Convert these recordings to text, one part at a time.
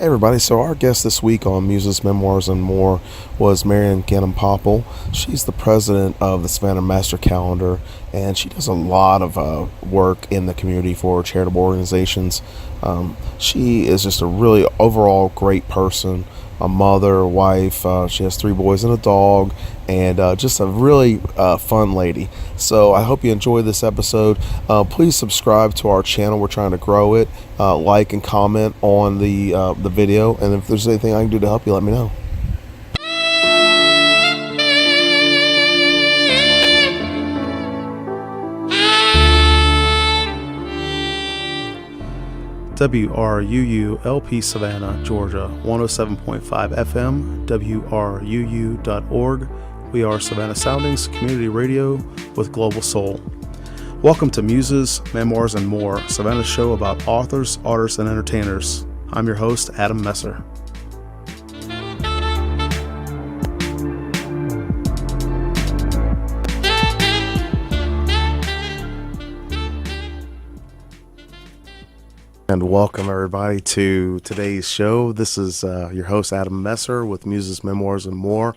Hey everybody, so our guest this week on Muses Memoirs and More was Marianne Ganem Poppell. She's the president of the Savannah Master Calendar, and she does a lot of work in the community for charitable organizations. She is just a really overall great person, a mother, a wife. She has 3 boys and a dog, and just a really fun lady. So I hope you enjoy this episode. Please subscribe to our channel. We're trying to grow it. Like and comment on the video, and if there's anything I can do to help you, let me know. WRUU-LP Savannah, Georgia, 107.5 FM, WRUU.org. We are Savannah Soundings Community Radio with Global Soul. Welcome to Muses, Memoirs, and More, Savannah's show about authors, artists, and entertainers. I'm your host, Adam Messer. And welcome everybody to today's show. This is your host Adam Messer with Muses, Memoirs, and More.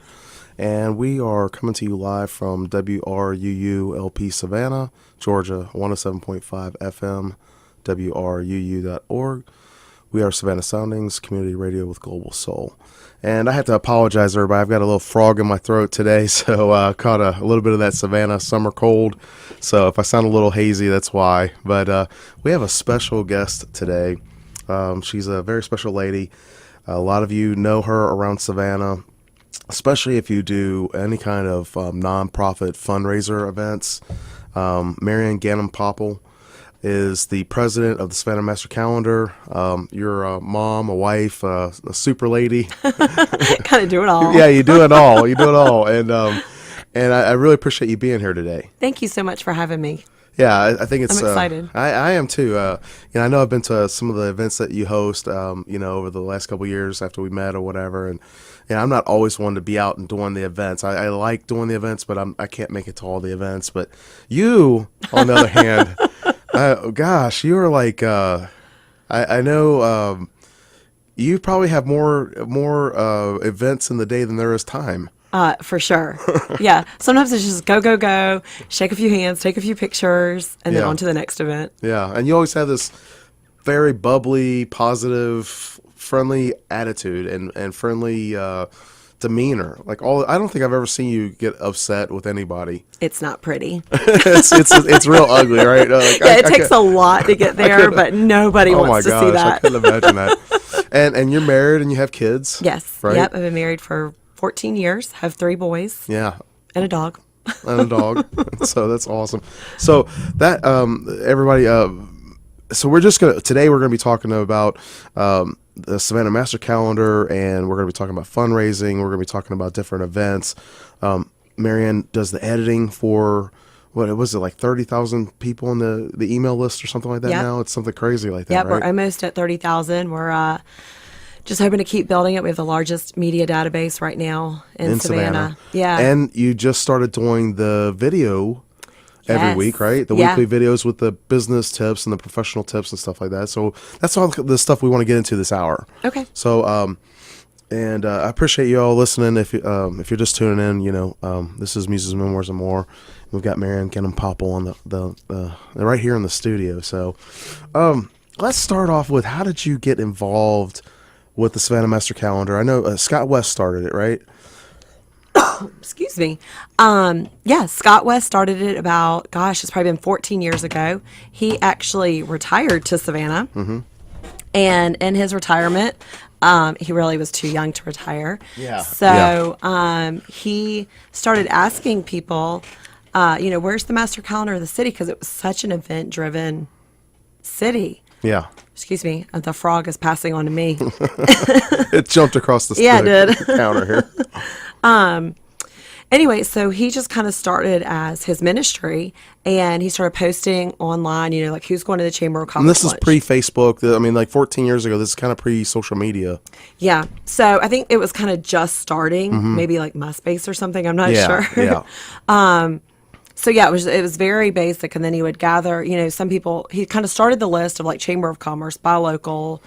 And we are coming to you live from WRUU-LP Savannah, Georgia, 107.5 FM, WRUU.org. We are Savannah Soundings, Community Radio with Global Soul. And I have to apologize, everybody. I've got a little frog in my throat today, so I caught a little bit of that Savannah summer cold. So if I sound a little hazy, that's why. But we have a special guest today. She's a very special lady. A lot of you know her around Savannah, especially if you do any kind of nonprofit fundraiser events. Marianne Ganem Poppell is the president of the Savannah Master Calendar. You're a mom, a wife, a super lady. Kind of do it all. Yeah, you do it all. You do it all. And I really appreciate you being here today. Thank you so much for having me. Yeah, I think it's. I'm excited. I am too. I know I've been to some of the events that you host. Over the last couple of years after we met or whatever, and I'm not always one to be out and doing the events. I like doing the events, but I can't make it to all the events. But you, on the other hand, gosh, you are like. I know you probably have more events in the day than there is time. For sure. Yeah. Sometimes it's just go, shake a few hands, take a few pictures, and then on to the next event. Yeah. And you always have this very bubbly, positive, friendly attitude and friendly demeanor. I don't think I've ever seen you get upset with anybody. It's not pretty. it's real ugly, right? It takes a lot to get there, but nobody wants to see that. I couldn't imagine that. And you're married and you have kids? Yes. Right? Yep. I've been married for 14 years, have 3 boys. Yeah. And a dog. So that's awesome. So that everybody so today we're gonna be talking about the Savannah Master Calendar, and we're gonna be talking about fundraising. We're gonna be talking about different events. Marianne does the editing for what was it, like 30,000 people on the email list or something like that. Yep. Now it's something crazy like that. Yeah, right? We're almost at 30,000. We're just hoping to keep building it. We have the largest media database right now in Savannah. Yeah. And you just started doing the video every week, right? The weekly videos with the business tips and the professional tips and stuff like that. So that's all the stuff we want to get into this hour. Okay. So, I appreciate you all listening. If you're just tuning in, this is Muses Memoirs and More. We've got Marianne Ganem Poppell on the right here in the studio. So, let's start off with, how did you get involved with the Savannah Master Calendar? I know Scott West started it, right? Excuse me. Scott West started it about, it's probably been 14 years ago. He actually retired to Savannah. Mm-hmm. And in his retirement, he really was too young to retire. Yeah. So he started asking people, where's the Master Calendar of the city? Because it was such an event-driven city. Yeah. Excuse me, the frog is passing on to me. It jumped across the counter here. Anyway, so he just kind of started as his ministry, and he started posting online, like who's going to the Chamber of Commerce. And this is pre-Facebook. 14 years ago, this is kind of pre-social media. Yeah. So I think it was kind of just starting, maybe like MySpace or something. I'm not sure. Yeah. So yeah, it was very basic, and then he would gather. Some people. He kind of started the list of like Chamber of Commerce, buy local,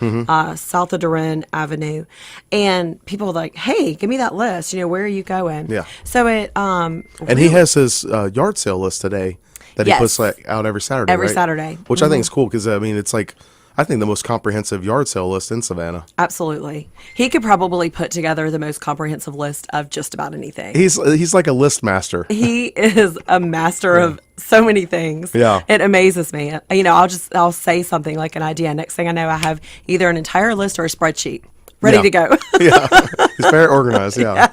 south of Duran Avenue, and people were like, "Hey, give me that list. Where are you going?" Yeah. So it And he has his yard sale list today that he Yes. puts out every Saturday. Every right? Saturday. Which I think is cool because it's like I think the most comprehensive yard sale list in Savannah. Absolutely, he could probably put together the most comprehensive list of just about anything. He's like a list master. He is a master of so many things. Yeah. It amazes me. I'll say something like an idea. Next thing I know, I have either an entire list or a spreadsheet ready Yeah. to go. Yeah, he's very organized. Yeah.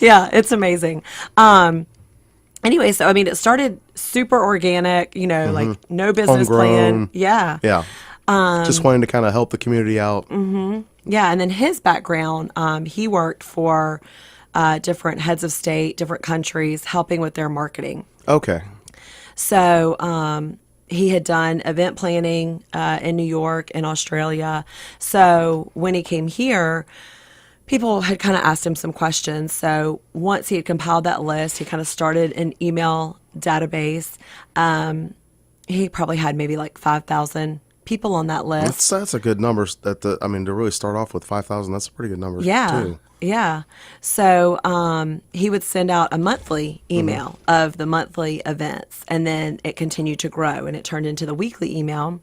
Yeah, it's amazing. Anyway, so it started super organic, like no business plan. Homegrown. Yeah. Yeah. Just wanting to kind of help the community out. Yeah, and then his background, he worked for different heads of state, different countries, helping with their marketing. Okay. So he had done event planning in New York and Australia. So when he came here, people had kind of asked him some questions. So once he had compiled that list, he kind of started an email database. He probably had maybe like 5,000 people on that list. That's a good number. To really start off with 5,000, that's a pretty good number. Yeah. Too. Yeah. So he would send out a monthly email of the monthly events, and then it continued to grow, and it turned into the weekly email.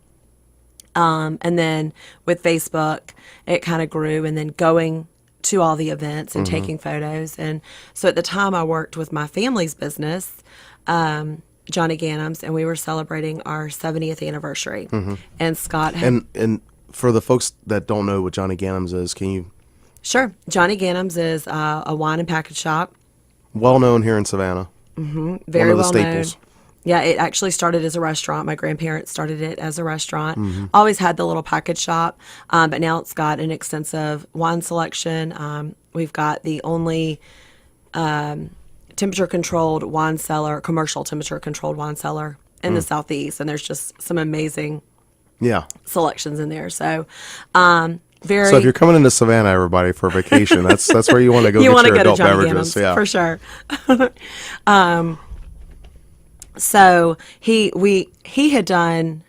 And then with Facebook, it kind of grew, and then going to all the events and taking photos. And so at the time, I worked with my family's business, Johnnie Ganem's, and we were celebrating our 70th anniversary. And Scott had... And for the folks that don't know what Johnnie Ganem's is, can you... Sure. Johnnie Ganem's is a wine and package shop. Well known here in Savannah. Very One of the well staples. known. Yeah, it actually started as a restaurant. My grandparents started it as a restaurant. Always had the little package shop, but now it's got an extensive wine selection. We've got the only temperature-controlled wine cellar, commercial temperature-controlled wine cellar in the Southeast, and there's just some amazing Yeah. selections in there. So, very. So if you're coming into Savannah, everybody, for a vacation, that's where you want to go you get want to your go to adult Johnnie beverages. Ganem's, Yeah. for sure. So he had done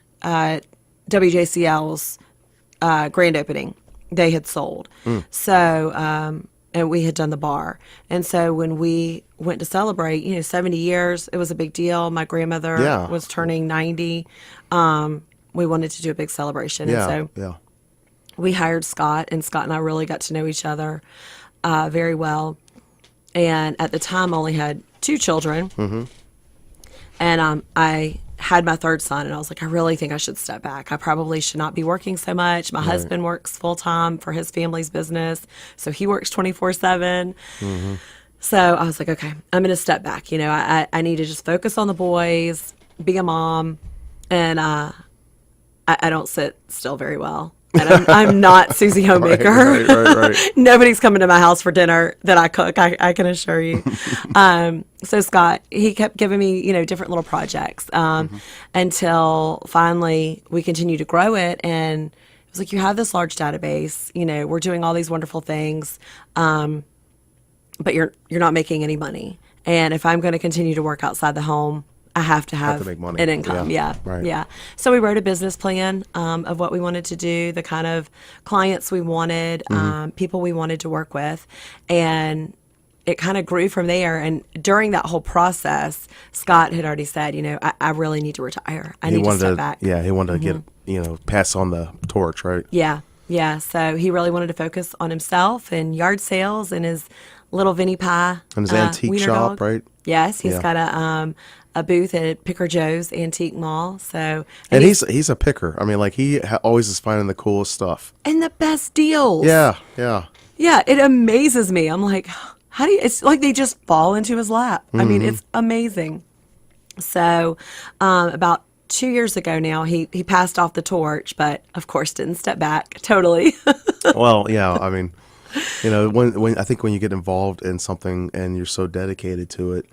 WJCL's grand opening. They had sold. So and we had done the bar. And so when we went to celebrate, 70 years, it was a big deal. My grandmother Yeah. was turning 90. We wanted to do a big celebration. Yeah. And so Yeah. we hired Scott, and Scott and I really got to know each other very well. And at the time, I only had 2 children. And I had my 3rd son, and I was like, I really think I should step back. I probably should not be working so much. My husband works full-time for his family's business, so he works 24/7. So I was like, okay, I'm going to step back. I need to just focus on the boys, be a mom, and I don't sit still very well. And I'm not Susie Homemaker. Right. Nobody's coming to my house for dinner that I cook. I can assure you. So Scott, he kept giving me, different little projects until finally we continued to grow it. And it was like, you have this large database. We're doing all these wonderful things, but you're not making any money. And if I'm going to continue to work outside the home, I have to have make money. an income. Yeah. Yeah. Right. Yeah. So we wrote a business plan of what we wanted to do, the kind of clients we wanted, people we wanted to work with. And it kind of grew from there. And during that whole process, Scott had already said, I really need to retire. I need to step back. Yeah, he wanted to get, pass on the torch, right? Yeah. Yeah. So he really wanted to focus on himself and yard sales and his little Vinnie Pie. And his antique wiener shop, dog. right? Yes. He's Yeah. got a booth at Picker Joe's Antique Mall. So, And he's a picker. He always is finding the coolest stuff. and the best deals. Yeah. Yeah, it amazes me. I'm like, how do you, it's like they just fall into his lap. It's amazing. So, about 2 years ago now, he passed off the torch, but of course didn't step back totally. Well, yeah. When I think when you get involved in something and you're so dedicated to it,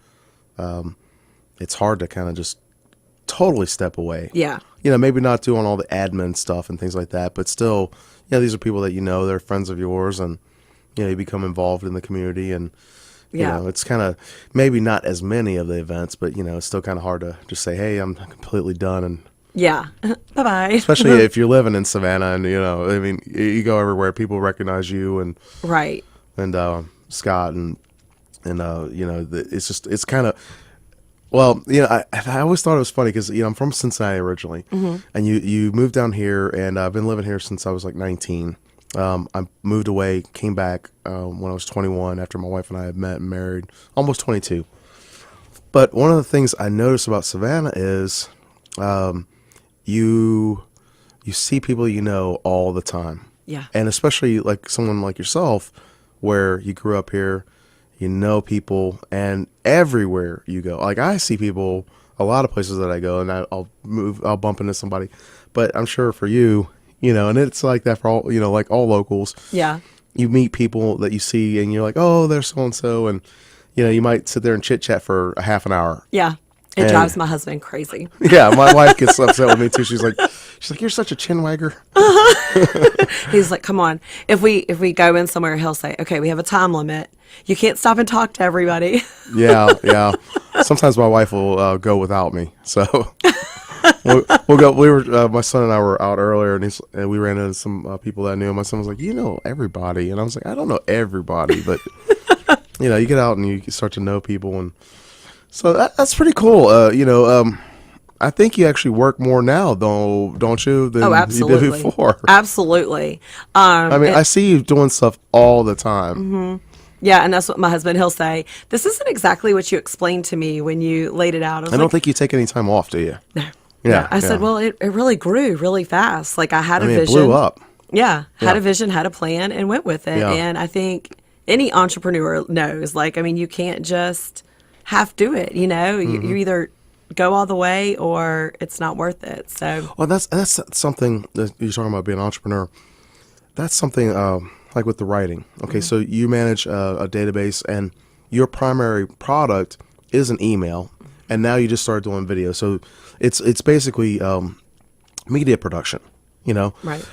it's hard to kind of just totally step away. Yeah. Maybe not doing all the admin stuff and things like that, but still, these are people that they're friends of yours, and you become involved in the community, and Yeah. It's kind of maybe not as many of the events, but it's still kind of hard to just say, hey, I'm completely done. And Yeah. Bye-bye. especially if you're living in Savannah and, I mean, you go everywhere, people recognize you and Right. Scott and it's kind of, well, I always thought it was funny because, I'm from Cincinnati originally, and you moved down here, and I've been living here since I was like 19. I moved away, came back when I was 21 after my wife and I had met and married, almost 22. But one of the things I noticed about Savannah is you see people all the time. Yeah. And especially like someone like yourself where you grew up here, people, and everywhere you go. Like I see people a lot of places that I go, and I'll bump into somebody. But I'm sure for you, and it's like that for all, like all locals. Yeah. You meet people that you see and you're like, oh, there's so-and-so. And, you might sit there and chit chat for a half an hour. Yeah. It And- drives my husband crazy. Yeah. My wife gets upset with me too. She's like, you're such a chin wagger. He's like, come on. If we go in somewhere, he'll say, okay, we have a time limit. You can't stop and talk to everybody. Yeah. Yeah. Sometimes my wife will go without me. So we'll go. My son and I were out earlier and we ran into some people that I knew. And my son was like, everybody. And I was like, I don't know everybody, but you get out and you start to know people. And so that's pretty cool. I think you actually work more now, though, don't you, than you did before? Absolutely. I mean, I see you doing stuff all the time. Yeah, and that's what my husband, he'll say, this isn't exactly what you explained to me when you laid it out. I don't think you take any time off, do you? No. Yeah. I said, well, it really grew really fast. Like I had a It vision. blew up. Yeah, had Yeah. a vision, had a plan, and went with it. Yeah. And I think any entrepreneur knows, you can't just half do it. You either go all the way or it's not worth it. So, Well, that's something that you're talking about being an entrepreneur. That's something like with the writing. Okay, so you manage a database, and your primary product is an email, and now you just started doing video. So it's basically media production. right.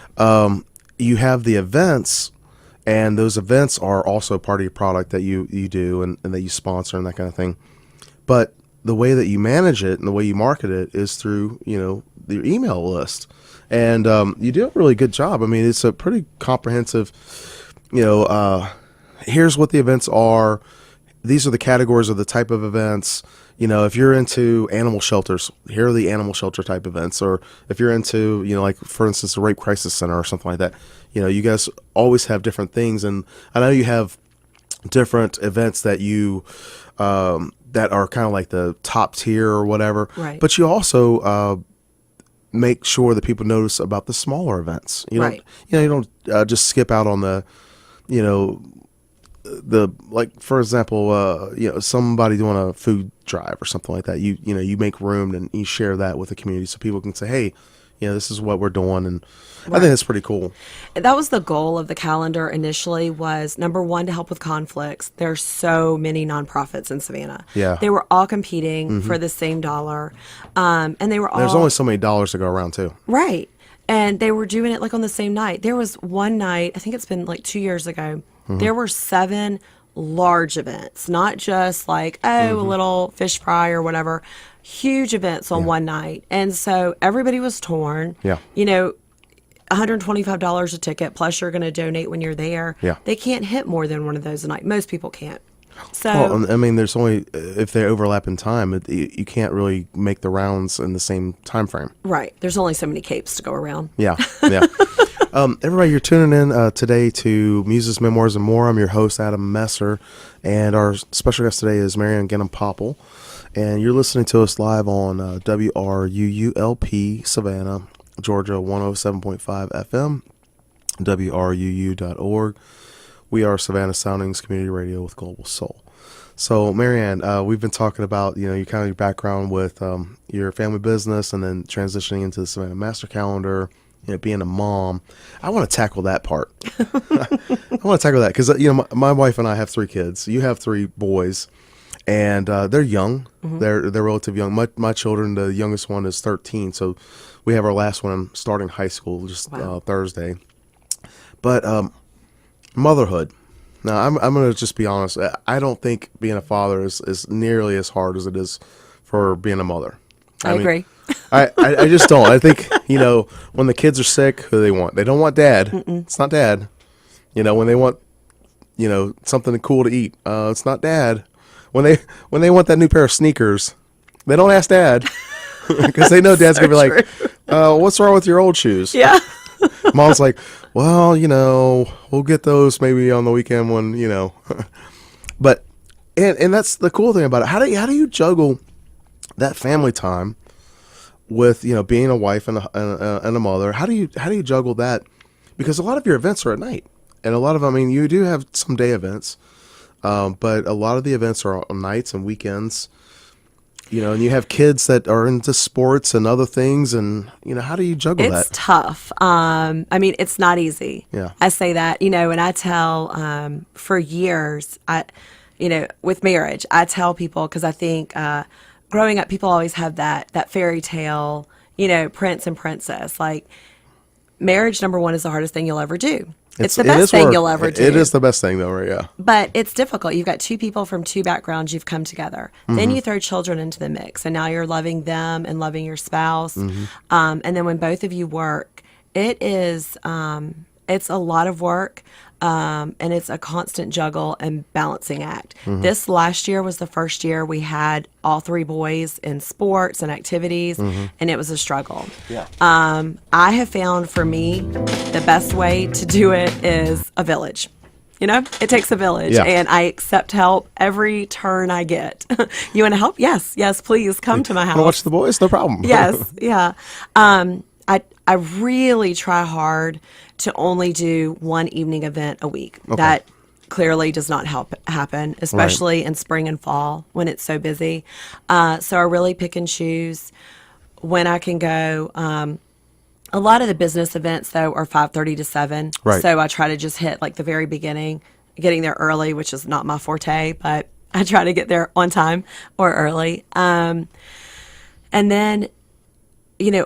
You have the events, and those events are also part of your product that you do and that you sponsor and that kind of thing. But the way that you manage it and the way you market it is through, your email list. And you do a really good job. I mean, it's a pretty comprehensive, here's what the events are. These are the categories of the type of events. If you're into animal shelters, here are the animal shelter type events. Or if you're into, like, for instance, the Rape Crisis Center or something like that, you guys always have different things. And I know you have different events that you that are kind of like the top tier or whatever. Right. But you also make sure that people notice about the smaller events. Right. You don't just skip out on the, like, for example, somebody doing a food drive or something like that. You make room and you share that with the community so people can say, hey, this is what we're doing. And I think that's pretty cool. That was the goal of the calendar initially, was number one, to help with conflicts. There's so many nonprofits in Savannah. Yeah. They were all competing for the same dollar. And they were all... There's only so many dollars to go around too. Right. And they were doing it on the same night. There was one night, I think it's been 2 years ago, there were 7 large events, not just a little fish fry or whatever, huge events on one night. And so everybody was torn. Yeah. $125 a ticket, plus you're going to donate when you're there. Yeah. They can't hit more than one of those a night. Most people can't. So, Well, I mean, there's only, if they overlap in time, you can't really make the rounds in the same time frame. right. There's only so many capes to go around. Yeah, yeah. Everybody, you're tuning in today to Muses Memoirs and More. I'm your host, Adam Messer, and our special guest today is Marianne Ganem Poppell, and you're listening to us live on WRUULP Savannah, Georgia 107.5 FM, WRUU.org. We are Savannah Soundings Community Radio with Global Soul. So, Marianne, we've been talking about, your kind of your background with your family business and then transitioning into the Savannah Master Calendar, being a mom. I want to tackle that part. I want to tackle that because, my wife and I have 3 kids. You have 3 boys, and they're young. They're relatively young. My children, the youngest one is 13, so we have our last one starting high school just Thursday. But motherhood. No, I'm going to just be honest. I don't think being a father is nearly as hard as it is for being a mother. I agree. I just don't. I think, when the kids are sick, who do they want? They don't want dad. It's not dad. When they want, something cool to eat, it's not dad. When they want that new pair of sneakers, they don't ask dad because they know dad's going to be like, what's wrong with your old shoes? Yeah. Mom's like, well, we'll get those maybe on the weekend when, but, and that's the cool thing about it. How do you juggle that family time with, being a wife and a mother? How do you juggle that? Because a lot of your events are at night, and a lot of, you do have some day events, but a lot of the events are on nights and weekends. And you have kids that are into sports and other things, and how do you juggle that? It's tough. It's not easy. Yeah. I say that, and I tell for years, with marriage, I tell people, because I think growing up, people always have that fairy tale, prince and princess. Like, marriage, number one, is the hardest thing you'll ever do. It's the best thing you'll ever do. It is the best thing, though, right? Yeah. But it's difficult. You've got two people from two backgrounds. You've come together. Then you throw children into the mix, and now you're loving them and loving your spouse. And then when both of you work, it is it's a lot of work, and it's a constant juggle and balancing act. This last year was the first year we had all three boys in sports and activities, and it was a struggle. Yeah. I have found, for me, the best way to do it is a village. It takes a village, and I accept help every turn I get. You want to help? Yes, please come to my house. Want to watch the boys? No problem. Yes, yeah. I really try hard to only do one evening event a week. Okay. That clearly does not happen, especially in spring and fall when it's so busy. So I really pick and choose when I can go. A lot of the business events, though, are 5:30 to 7. Right. So I try to just hit like the very beginning, getting there early, which is not my forte, but I try to get there on time or early. And then,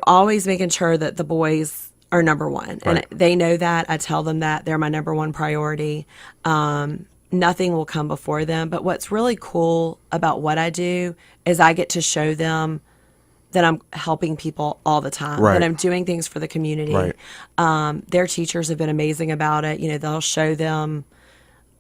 always making sure that the boys are number one. Right. And they know that. I tell them that they're my number one priority. Nothing will come before them. But what's really cool about what I do is I get to show them that I'm helping people all the time, Right. that I'm doing things for the community. Right. Their teachers have been amazing about it. They'll show them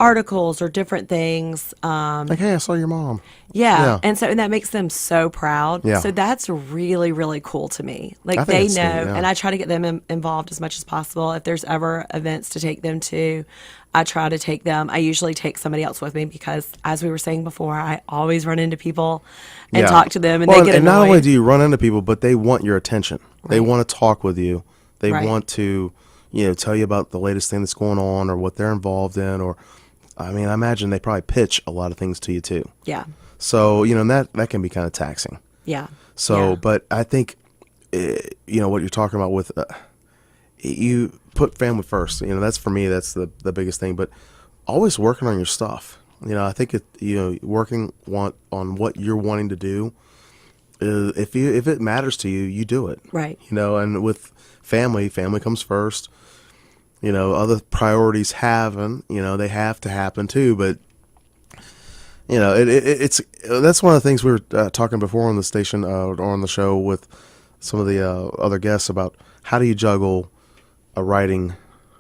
articles or different things. Like, hey, I saw your mom. Yeah. And that makes them so proud. Yeah. So that's really, really cool to me. Like, I think they it's know, neat, yeah. and I try to get them involved as much as possible. If there's ever events to take them to, I try to take them. I usually take somebody else with me because, as we were saying before, I always run into people and talk to them, and they get and annoyed. not only do you run into people, but they want your attention. They Right. want to talk with you. They Right. want to, tell you about the latest thing that's going on or what they're involved in. Or, I imagine they probably pitch a lot of things to you too. Yeah. So, and that can be kind of taxing. Yeah. So, Yeah. but I think, what you're talking about with, you put family first. That's, for me, that's the biggest thing. But always working on your stuff. I think working on what you're wanting to do. If it matters to you, you do it. Right. And with family comes first. Other priorities they have to happen too. But it's that's one of the things we were talking before on the station or on the show with some of the other guests about how do you juggle a writing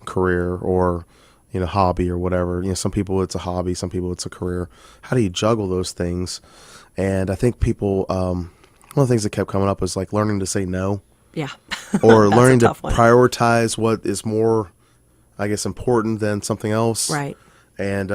career or hobby or whatever. Some people it's a hobby, some people it's a career. How do you juggle those things? And I think people, one of the things that kept coming up is like learning to say no. Yeah. Or That's a learning to tough one. prioritize what is more, I guess, important than something else. Right. And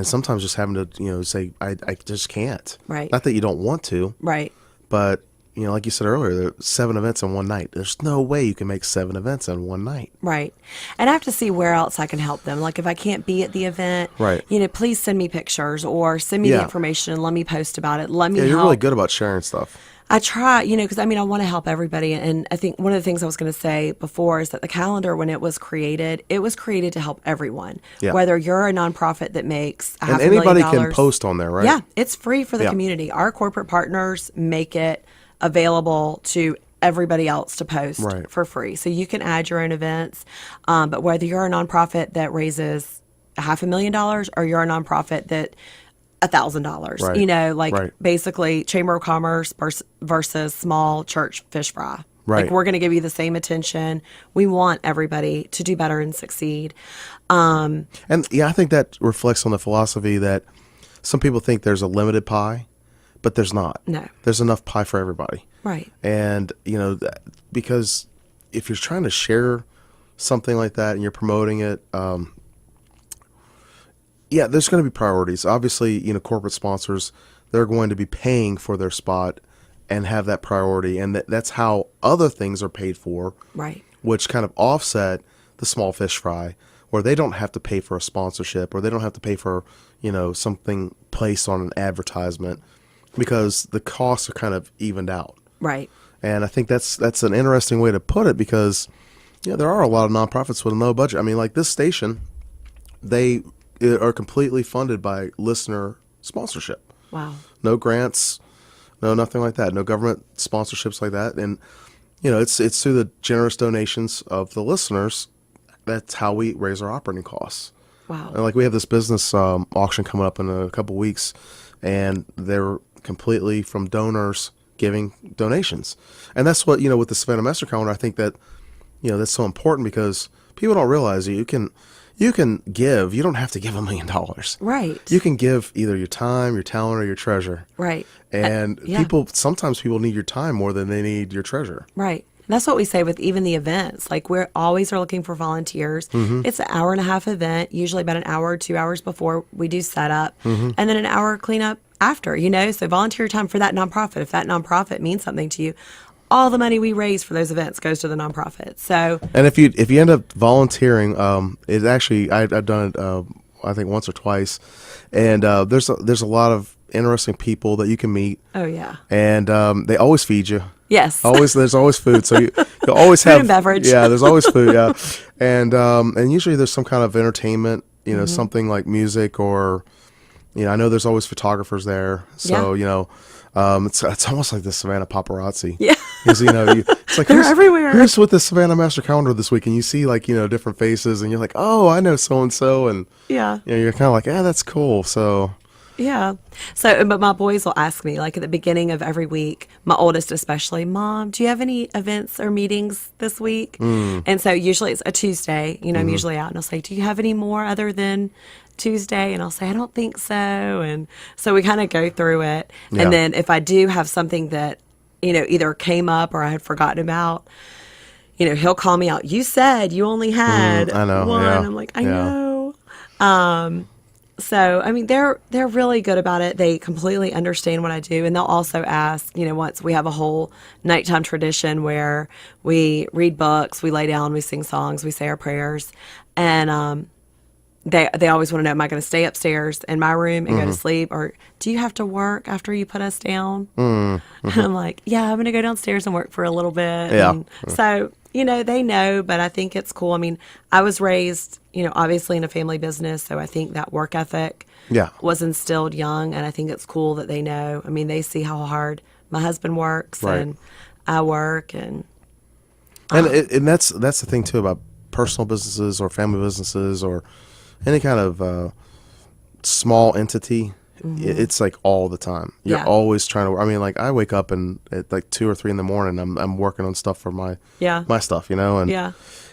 sometimes just having to, say, I just can't. Right. Not that you don't want to, Right. but, like you said earlier, there are 7 events in one night. There's no way you can make 7 events in one night. Right. And I have to see where else I can help them. Like, if I can't be at the event, Right. Please send me pictures or send me the Yeah. information and let me post about it. Let me Yeah, you're help. really good about sharing stuff. I try, because I want to help everybody. And I think one of the things I was going to say before is that the calendar, when it was created to help everyone. Yeah. Whether you're a nonprofit that makes And anybody can post on there, right? Yeah, it's free for the Yeah. community. Our corporate partners make it available to everybody else to post Right. for free. So you can add your own events. But whether you're a nonprofit that raises $500,000 or you're a nonprofit that $1,000. Right. You know, like Right. basically Chamber of Commerce versus small church fish fry. Right. Like we're going to give you the same attention. We want everybody to do better and succeed. And yeah, I think that reflects on the philosophy that some people think there's a limited pie, but there's not. No. There's enough pie for everybody. Right. And, because if you're trying to share something like that and you're promoting it, yeah, there's going to be priorities. Obviously, corporate sponsors, they're going to be paying for their spot and have that priority. And that's how other things are paid for, Right. which kind of offset the small fish fry, where they don't have to pay for a sponsorship or they don't have to pay for, something placed on an advertisement because the costs are kind of evened out. Right. And I think that's an interesting way to put it because, there are a lot of nonprofits with a low budget. I mean, like this station, they are completely funded by listener sponsorship. Wow. No grants, no nothing like that. No government sponsorships like that. And, it's through the generous donations of the listeners. That's how we raise our operating costs. Wow. And like we have this business auction coming up in a couple weeks, and they're completely from donors giving donations. And that's what, with the Savannah Master Calendar, I think that, that's so important because people don't realize you can give. You don't have to give $1 million. Right. You can give either your time, your talent, or your treasure. Right. And yeah. sometimes people need your time more than they need your treasure. Right. That's what we say with even the events. Like we're always are looking for volunteers. Mm-hmm. It's an 1.5 hour event, usually about an hour or 2 hours before we do setup, and then an hour cleanup after, So volunteer time for that nonprofit. If that nonprofit means something to you, all the money we raise for those events goes to the nonprofit. So, and if you end up volunteering, it actually I've done it I think once or twice, and there's a lot of interesting people that you can meet. Oh yeah. And they always feed you. Yes. There's always food, so you always Food have and beverage. Yeah, there's always food. Yeah, and usually there's some kind of entertainment. Something like music or, I know there's always photographers there. So it's almost like the Savannah paparazzi. Yeah. Because it's like They're everywhere. Who's with the Savannah Master Calendar this week, and you see like different faces, and you're like, oh, I know so and so, and Yeah. you're kind of like, yeah, that's cool. So. Yeah. So, but my boys will ask me, like at the beginning of every week, my oldest especially, Mom, do you have any events or meetings this week? And so usually it's a Tuesday, I'm usually out and I'll say, do you have any more other than Tuesday? And I'll say, I don't think so. And so we kind of go through it. Yeah. And then if I do have something that, either came up or I had forgotten about, he'll call me out. You said you only had I know, one. yeah. I'm like, I Yeah. know. So, I mean, they're really good about it. They completely understand what I do. And they'll also ask, once we have a whole nighttime tradition where we read books, we lay down, we sing songs, we say our prayers. And they always want to know, am I going to stay upstairs in my room and go to sleep? Or do you have to work after you put us down? And I'm like, yeah, I'm going to go downstairs and work for a little bit. Yeah. And so, they know, but I think it's cool. I mean, I was raised, obviously in a family business. So I think that work ethic was instilled young. And I think it's cool that they know. I mean, they see how hard my husband works and I work. And that's the thing too about personal businesses or family businesses or any kind of small entity. It's like all the time. You're always trying to. I mean, like I wake up and at like 2 or 3 in the morning, I'm working on stuff for my stuff, and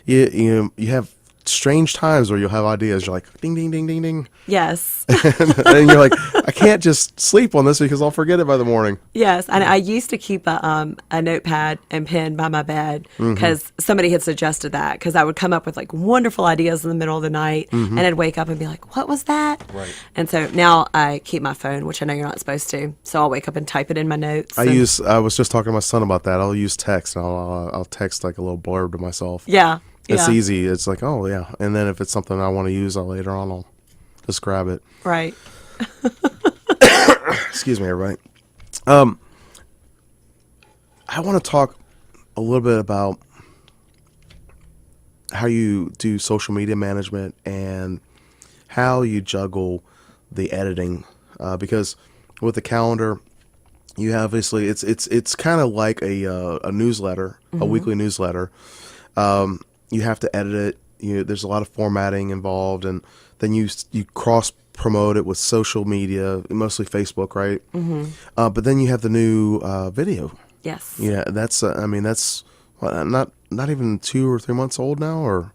you have strange times where you'll have ideas. You're like ding ding ding ding ding. yes. And you're like, I can't just sleep on this because I'll forget it by the morning. Yes, and I used to keep a notepad and pen by my bed because somebody had suggested that because I would come up with like wonderful ideas in the middle of the night and I'd wake up and be like, what was that? Right. And so now I keep my phone, which I know you're not supposed to. So I'll wake up and type it in my notes. I was just talking to my son about that. I'll use text and I'll text like a little blurb to myself. Yeah. It's easy. It's like, oh yeah. And then if it's something I want to use later on, I'll just grab it. Right. Excuse me, everybody. I want to talk a little bit about how you do social media management and how you juggle the editing, because with the calendar, you obviously it's kind of like a newsletter, a weekly newsletter. You have to edit it. There's a lot of formatting involved, and then you cross promote it with social media, mostly Facebook, right? Mm-hmm. But then you have the new video. Yes. Yeah, that's that's what, not even 2 or 3 months old now, or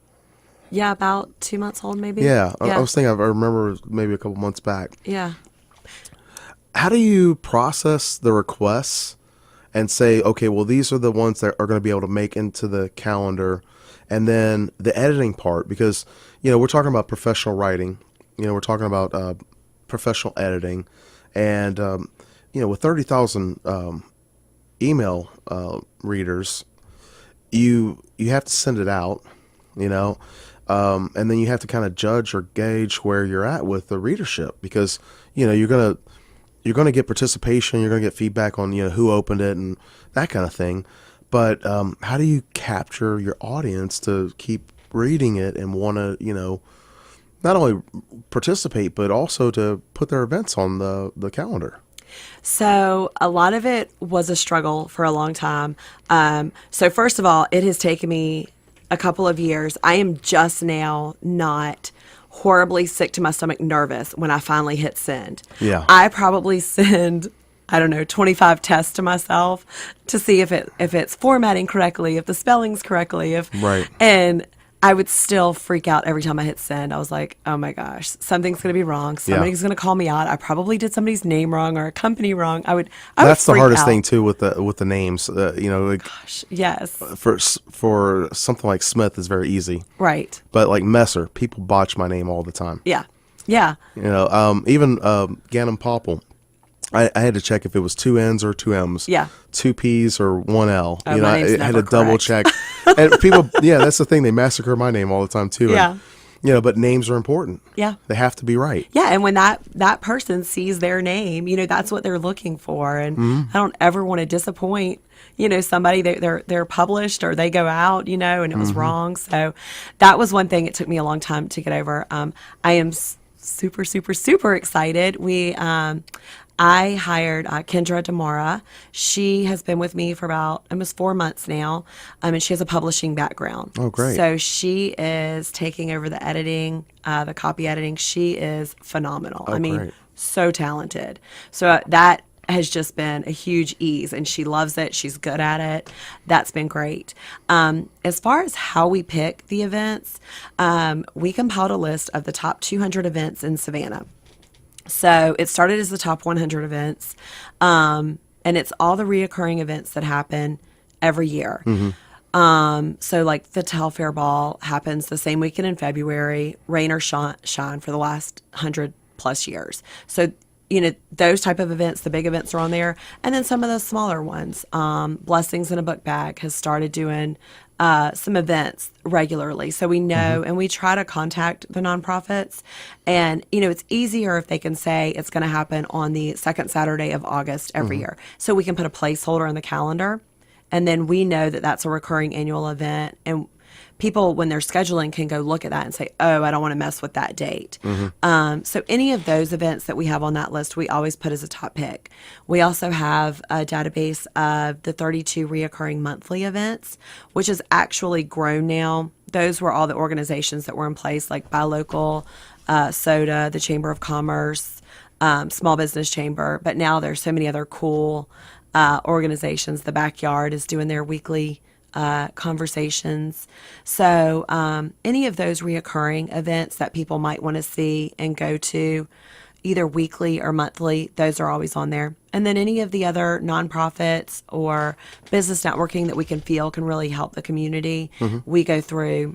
Yeah, about 2 months old, maybe. yeah. I was thinking I remember maybe a couple months back. Yeah. How do you process the requests and say, okay, well, these are the ones that are going to be able to make into the calendar, and then the editing part, because we're talking about professional writing, we're talking about professional editing, and with 30,000 email readers, you have to send it out, and then you have to kind of judge or gauge where you're at with the readership, because you're gonna get participation, you're gonna get feedback on who opened it and that kind of thing. But how do you capture your audience to keep reading it and want to not only participate but also to put their events on the calendar? So a lot of it was a struggle for a long time. So first of all, it has taken me a couple of years. I am just now not horribly sick to my stomach nervous when I finally hit send. Yeah. I probably send, I don't know, 25 tests to myself to see if it's formatting correctly, if the spelling's correctly, Right. And I would still freak out every time I hit send. I was like, oh my gosh, something's going to be wrong. Somebody's going to call me out. I probably did somebody's name wrong or a company wrong. I would That's the freak hardest out. thing too with the names. Gosh, yes. For something like Smith is very easy, Right. but like Messer, people botch my name all the time. Yeah. Yeah. Even Ganem Poppell, I had to check if it was 2 N's or 2 M's. Yeah. 2 P's or 1 L. Oh, my name's I had never to double check. And people, that's the thing. They massacre my name all the time too. Yeah. And, but names are important. Yeah. They have to be right. Yeah, and when that person sees their name, that's what they're looking for, and I don't ever want to disappoint, somebody. They're published or they go out, and it was wrong. So that was one thing it took me a long time to get over. I am super, super, super excited. I hired Kendra Demara. She has been with me for about almost 4 months now, and she has a publishing background. Oh, great. So she is taking over the editing, the copy editing. She is phenomenal. Oh, great. So talented. So that has just been a huge ease, and she loves it. She's good at it. That's been great. As far as how we pick the events, we compiled a list of the top 200 events in Savannah. So it started as the top 100 events, and it's all the reoccurring events that happen every year. Mm-hmm. So like the Telfair Ball happens the same weekend in February, rain or shine for the last 100 plus years. So, those type of events, the big events are on there. And then some of the smaller ones, Blessings in a Book Bag has started doing some events regularly. So we know, and we try to contact the nonprofits. And, it's easier if they can say it's going to happen on the second Saturday of August every year. So we can put a placeholder on the calendar. And then we know that that's a recurring annual event. And people, when they're scheduling, can go look at that and say, oh, I don't want to mess with that date. So any of those events that we have on that list, we always put as a top pick. We also have a database of the 32 reoccurring monthly events, which has actually grown now. Those were all the organizations that were in place, like Buy Local, SODA, the Chamber of Commerce, Small Business Chamber. But now there's so many other cool organizations. The Backyard is doing their weekly conversations. So any of those reoccurring events that people might want to see and go to either weekly or monthly, those are always on there. And then any of the other nonprofits or business networking that we can feel can really help the community, we go through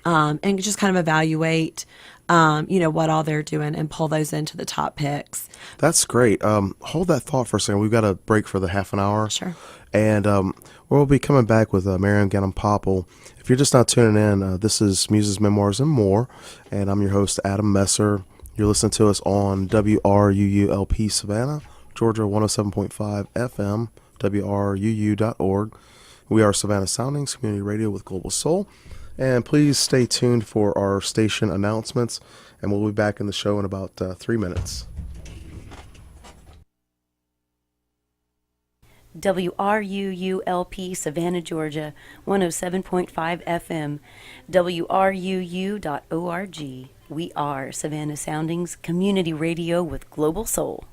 and just kind of evaluate what all they're doing and pull those into the top picks. That's great. Hold that thought for a second. We've got a break for the half an hour. Sure. And we'll be coming back with Marianne Ganem Poppell. If you're just not tuning in, this is Muses Memoirs and More, and I'm your host, Adam Messer. You're listening to us on WRUULP Savannah, Georgia 107.5 FM, WRUU.org. We are Savannah Soundings, community radio with Global Soul. And please stay tuned for our station announcements, and we'll be back in the show in about 3 minutes. WRUULP Savannah, Georgia, 107.5 FM, WRUU.org, We are Savannah Soundings Community Radio with Global Soul.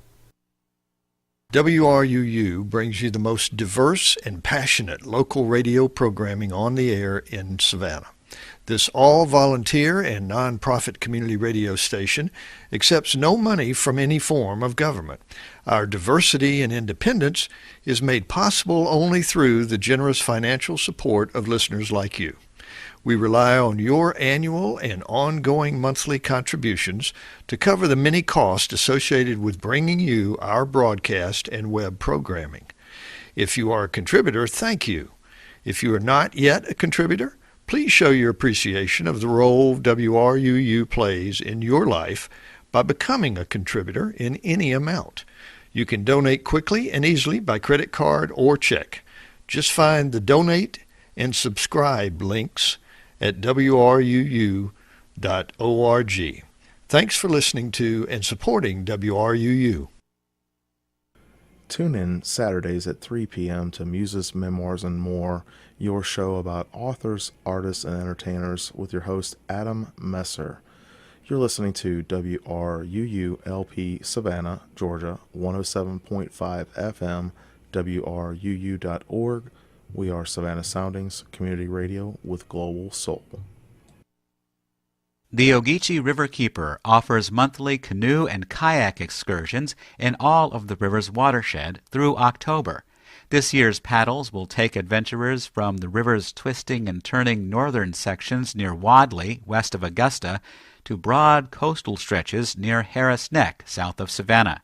WRUU brings you the most diverse and passionate local radio programming on the air in Savannah. This all-volunteer and nonprofit community radio station accepts no money from any form of government. Our diversity and independence is made possible only through the generous financial support of listeners like you. We rely on your annual and ongoing monthly contributions to cover the many costs associated with bringing you our broadcast and web programming. If you are a contributor, thank you. If you are not yet a contributor, please show your appreciation of the role WRUU plays in your life by becoming a contributor in any amount. You can donate quickly and easily by credit card or check. Just find the donate and subscribe links at wruu.org. Thanks for listening to and supporting WRUU. Tune in Saturdays at 3 p.m. to Muses Memoirs and More, your show about authors, artists, and entertainers with your host, Adam Messer. You're listening to WRUU-LP Savannah, Georgia, 107.5 FM, WRUU.org. We are Savannah Soundings Community Radio with Global Soul. The Ogeechee Riverkeeper offers monthly canoe and kayak excursions in all of the river's watershed through October. This year's paddles will take adventurers from the river's twisting and turning northern sections near Wadley, west of Augusta, to broad coastal stretches near Harris Neck, south of Savannah.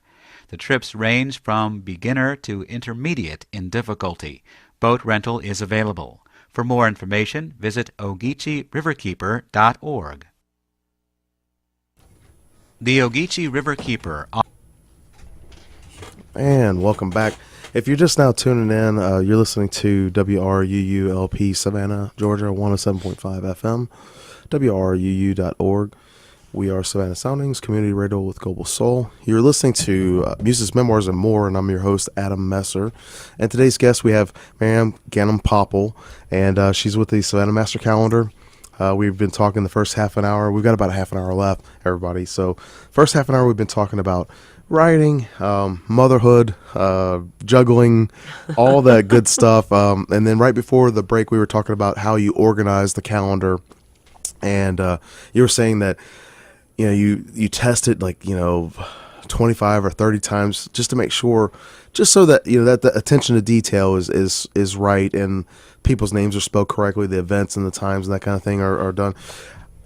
The trips range from beginner to intermediate in difficulty. Boat rental is available. For more information, visit OgeecheeRiverkeeper.org. The Ogeechee Riverkeeper. And welcome back. If you're just now tuning in, you're listening to WRUU-LP Savannah, Georgia, 107.5 FM, WRUU.org. We are Savannah Soundings, Community Radio with Global Soul. You're listening to Muses Memoirs and More, and I'm your host, Adam Messer. And today's guest, we have Marianne Ganem Poppell, and she's with the Savannah Master Calendar. We've been talking the first half an hour. We've got about a half an hour left, everybody. So first half an hour, we've been talking about writing, motherhood, juggling, all that good stuff. And then right before the break, we were talking about how you organize the calendar. And you were saying that you test it 25 or 30 times just to make sure, just so that that the attention to detail is right and people's names are spelled correctly, the events and the times and that kind of thing are done.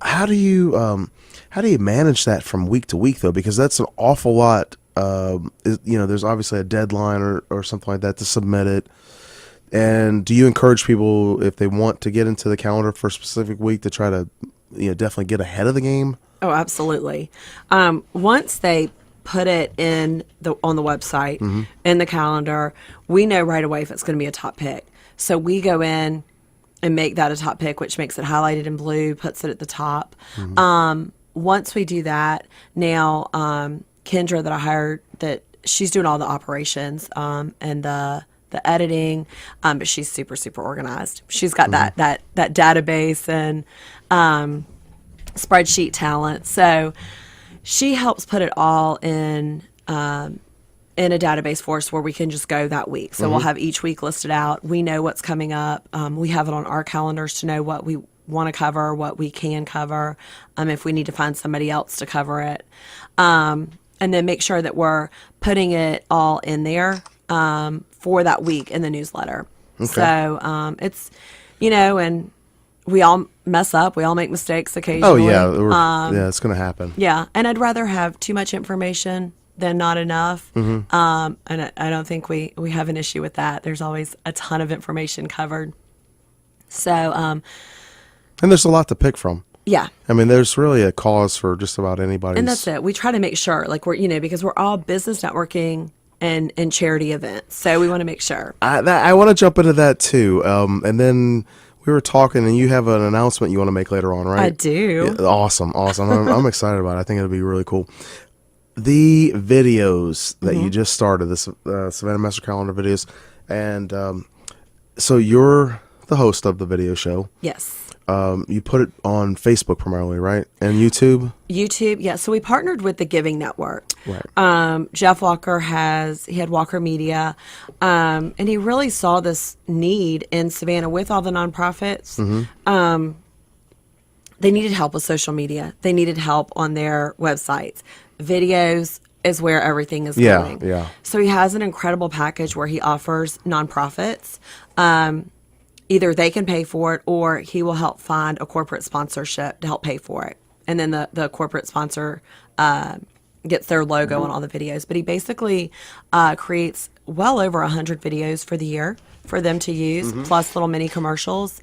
How do you manage that from week to week though? Because that's an awful lot. There's obviously a deadline or something like that to submit it. And do you encourage people, if they want to get into the calendar for a specific week, to try to definitely get ahead of the game? Oh, absolutely. Once they put it on the website, in the calendar, we know right away if it's going to be a top pick. So we go in and make that a top pick, which makes it highlighted in blue, puts it at the top. Once we do that, now Kendra that I hired, that she's doing all the operations and the editing, but she's super, super organized. She's got that database and spreadsheet talent. So she helps put it all in a database for us where we can just go that week. So we'll have each week listed out. We know what's coming up. We have it on our calendars to know what we want to cover, what we can cover, if we need to find somebody else to cover it. And then make sure that we're putting it all in there for that week in the newsletter. Okay. So it's, and we all mess up. We all make mistakes occasionally. Oh, yeah. It's going to happen. Yeah. And I'd rather have too much information than not enough. And I don't think we have an issue with that. There's always a ton of information covered. So, and there's a lot to pick from. Yeah. I mean, there's really a cause for just about anybody. And that's it. We try to make sure, we're, because we're all business networking and charity events. So we want to make sure. I want to jump into that too. And then we were talking, and you have an announcement you want to make later on, right? I do. Yeah, awesome. I'm excited about it. I think it'll be really cool. The videos that you just started, the Savannah Master Calendar videos, and so you're the host of the video show. Yes. You put it on Facebook primarily, right? And YouTube? YouTube, yeah. So we partnered with the Giving Network. Right. Jeff Walker he had Walker Media, and he really saw this need in Savannah with all the nonprofits. They needed help with social media. They needed help on their websites. Videos is where everything is going. Yeah. So he has an incredible package where he offers nonprofits. Either they can pay for it or he will help find a corporate sponsorship to help pay for it. And then the corporate sponsor gets their logo on all the videos. But he basically creates well over 100 videos for the year for them to use, plus little mini commercials.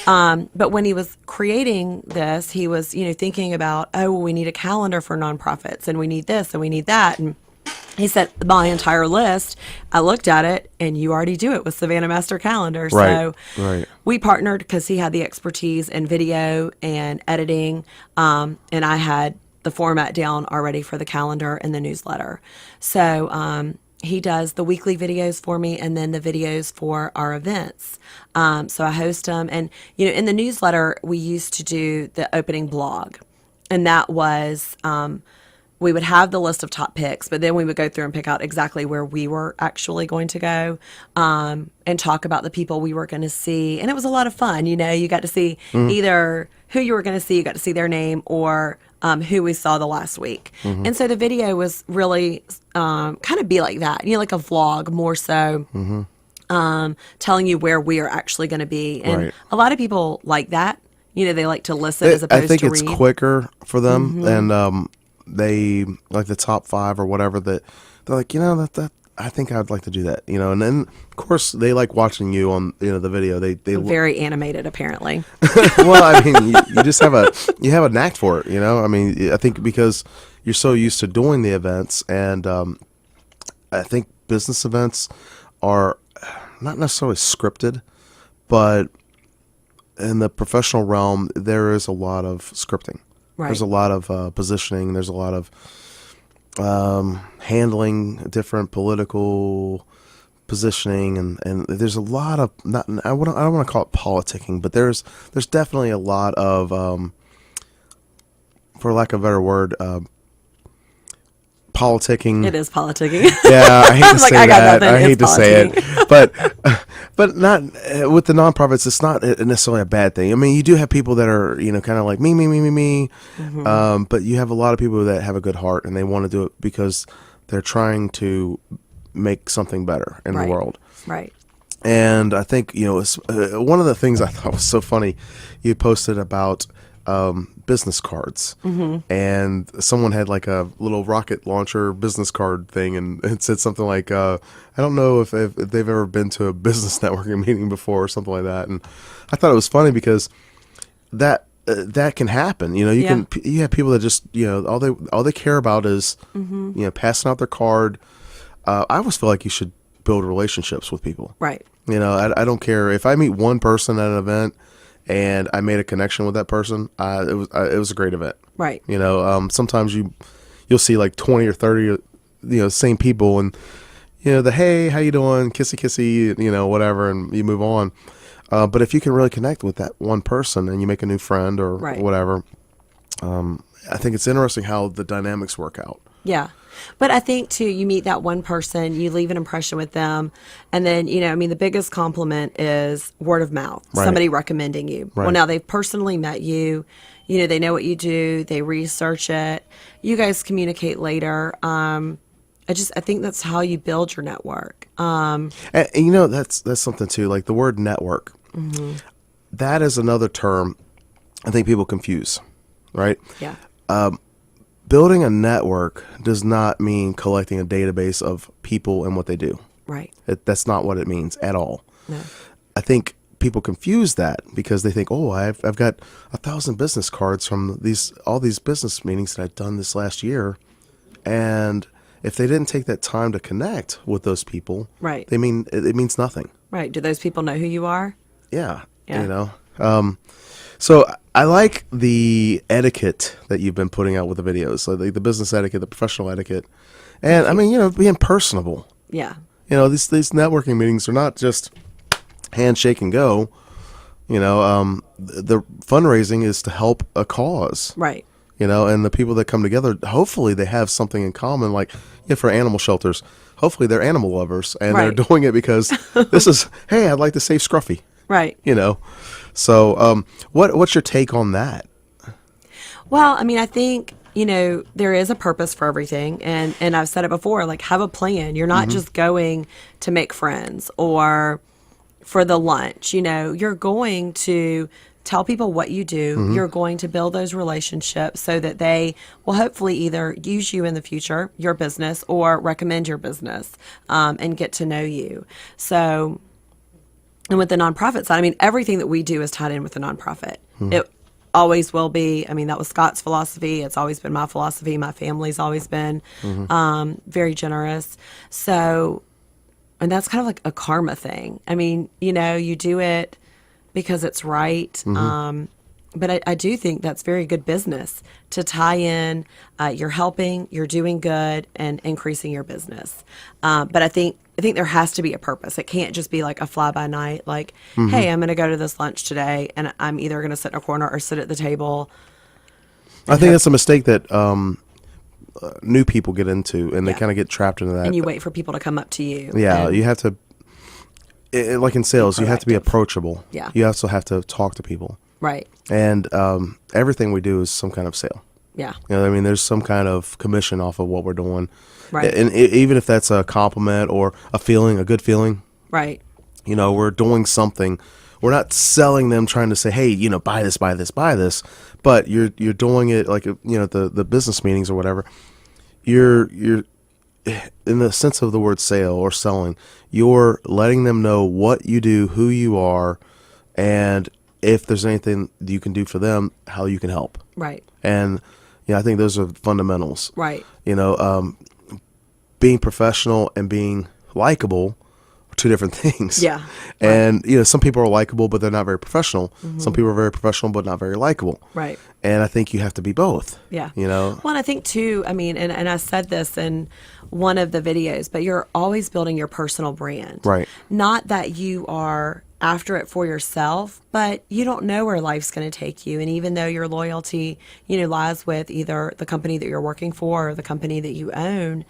But when he was creating this, he was, thinking about, we need a calendar for nonprofits and we need this and we need that. And he said, my entire list, I looked at it, and you already do it with Savannah Master Calendar. Right, So right. we partnered because he had the expertise in video and editing, and I had the format down already for the calendar and the newsletter. So he does the weekly videos for me and then the videos for our events. So I host them. And, in the newsletter, we used to do the opening blog, and that was... we would have the list of top picks, but then we would go through and pick out exactly where we were actually going to go, and talk about the people we were going to see. And it was a lot of fun. You got to see either who you were going to see, you got to see their name, or who we saw the last week. And so the video was really kind of be like that, like a vlog more so. Telling you where we are actually going to be. And Right. a lot of people like that. They like to listen as opposed to I think read. it's quicker for them, and they like the top 5 or whatever that they're like, that I think I'd like to do that, and then of course they like watching you on the video. They Very animated, apparently. well, I mean, you just have a knack for it, I mean, I think because you're so used to doing the events, and I think business events are not necessarily scripted, but in the professional realm, there is a lot of scripting. Right. There's a lot of positioning. There's a lot of handling different political positioning, and there's a lot of I don't want to call it politicking, but there's definitely a lot of, for lack of a better word, politicking. It is politicking. Yeah, I hate to say I got that. nothing. I hate It's to say politicking. it, but not with the nonprofits. It's not necessarily a bad thing. I mean, you do have people that are kind of like me. But you have a lot of people that have a good heart and they want to do it because they're trying to make something better in the world. Right. And I think it's, one of the things I thought was so funny. You posted about business cards, and someone had like a little rocket launcher business card thing, and it said something like, I don't know if they've ever been to a business networking meeting before or something like that. And I thought it was funny because that can happen. You have people that just all they care about is passing out their card. I always feel like you should build relationships with people. Right. I don't care if I meet one person at an event and I made a connection with that person. It was a great event. Right. Sometimes you'll see like 20 or 30, same people, and the hey, how you doing, kissy, whatever, and you move on. But if you can really connect with that one person and you make a new friend or whatever, I think it's interesting how the dynamics work out. Yeah. But I think, too, you meet that one person, you leave an impression with them, and then, the biggest compliment is word of mouth, somebody recommending you. Right. Well, now they've personally met you, they know what you do, they research it, you guys communicate later. I think that's how you build your network. And that's something, too, like the word network. That is another term I think people confuse, right? Yeah. Building a network does not mean collecting a database of people and what they do. Right. That's not what it means at all. No. I think people confuse that because they think, I've got 1,000 business cards from all these business meetings that I've done this last year. And if they didn't take that time to connect with those people, right, it means nothing. Right. Do those people know who you are? Yeah. So I like the etiquette that you've been putting out with the videos, so the business etiquette, the professional etiquette, and I mean, being personable. Yeah. These networking meetings are not just handshake and go. The fundraising is to help a cause. Right. And the people that come together, hopefully they have something in common. Like for animal shelters, hopefully they're animal lovers and Right. they're doing it because this is, hey, I'd like to save Scruffy. Right. So what's your take on that? Well, I mean, I think, there is a purpose for everything. And I've said it before, like, have a plan. You're not just going to make friends or for the lunch. You're going to tell people what you do. You're going to build those relationships so that they will hopefully either use you in the future, your business, or recommend your business and get to know you. So, and with the nonprofit side, I mean, everything that we do is tied in with the nonprofit. It always will be. I mean, that was Scott's philosophy. It's always been my philosophy. My family's always been very generous. So, and that's kind of like a karma thing. I mean, you do it because it's right. But I do think that's very good business to tie in. You're helping, you're doing good, and increasing your business. But I think there has to be a purpose. It can't just be like a fly by night. Like, hey, I'm going to go to this lunch today, and I'm either going to sit in a corner or sit at the table. I think that's a mistake that new people get into, and they kind of get trapped into that. And you wait for people to come up to you. Yeah, and you have to. Like in sales, you have to be approachable. Yeah. You also have to talk to people. Right. And everything we do is some kind of sale. Yeah. There's some kind of commission off of what we're doing. Right. And even if that's a compliment or a good feeling. Right. We're doing something. We're not selling them trying to say, hey, buy this, buy this, buy this. But you're doing it like, the business meetings or whatever. You're in the sense of the word sale or selling, you're letting them know what you do, who you are, and if there's anything you can do for them, how you can help. Right. And I think those are fundamentals. Right. Being professional and being likable are two different things. Yeah. And some people are likable, but they're not very professional. Some people are very professional, but not very likable. Right. And I think you have to be both. Yeah. Well, and I think too, I mean, and I said this in one of the videos, but you're always building your personal brand. Right. Not that you are after it for yourself, but you don't know where life's going to take you. And even though your loyalty, lies with either the company that you're working for or the company that you own,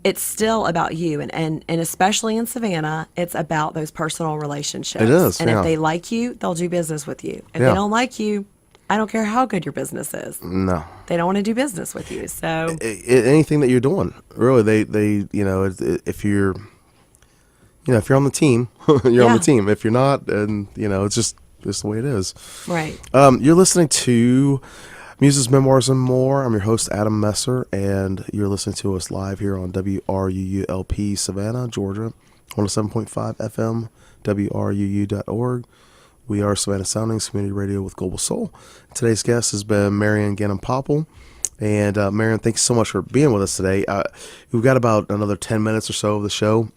it's still about you. And especially in Savannah, it's about those personal relationships. It is. And yeah. if they like you, they'll do business with you. If Yeah. they don't like you, I don't care how good your business is. No. They don't want to do business with you. So anything that you're doing, really, they if you're if you're on the team, you're on the team. If you're not, and it's just the way it is. right. You're listening to Muses Memoirs and More. I'm your host, Adam Messer, and you're listening to us live here on WRUULP Savannah, Georgia, 107.5 FM, WRUU.org. We are Savannah Soundings Community Radio with Global Soul. Today's guest has been Marianne Ganem Poppell. And Marianne, thanks so much for being with us today. We've got about another 10 minutes or so of the show.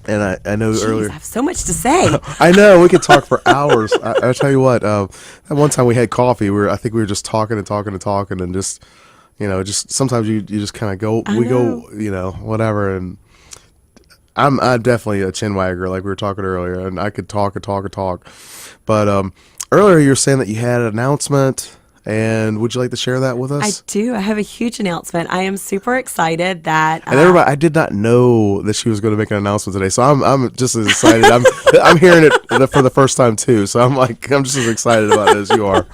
And I know earlier... I have so much to say. I know. We could talk for hours. I tell you what, that one time we had coffee, I think we were just talking and just, just sometimes you just kind of go, go, whatever. And I'm definitely a chin wagger, like we were talking earlier, and I could talk and talk. But earlier you were saying that you had an announcement. And would you like to share that with us? I do. I have a huge announcement. I am super excited that. And everybody, I did not know that she was going to make an announcement today, so I'm just as excited. I'm hearing it for the first time too, so I'm just as excited about it as you are.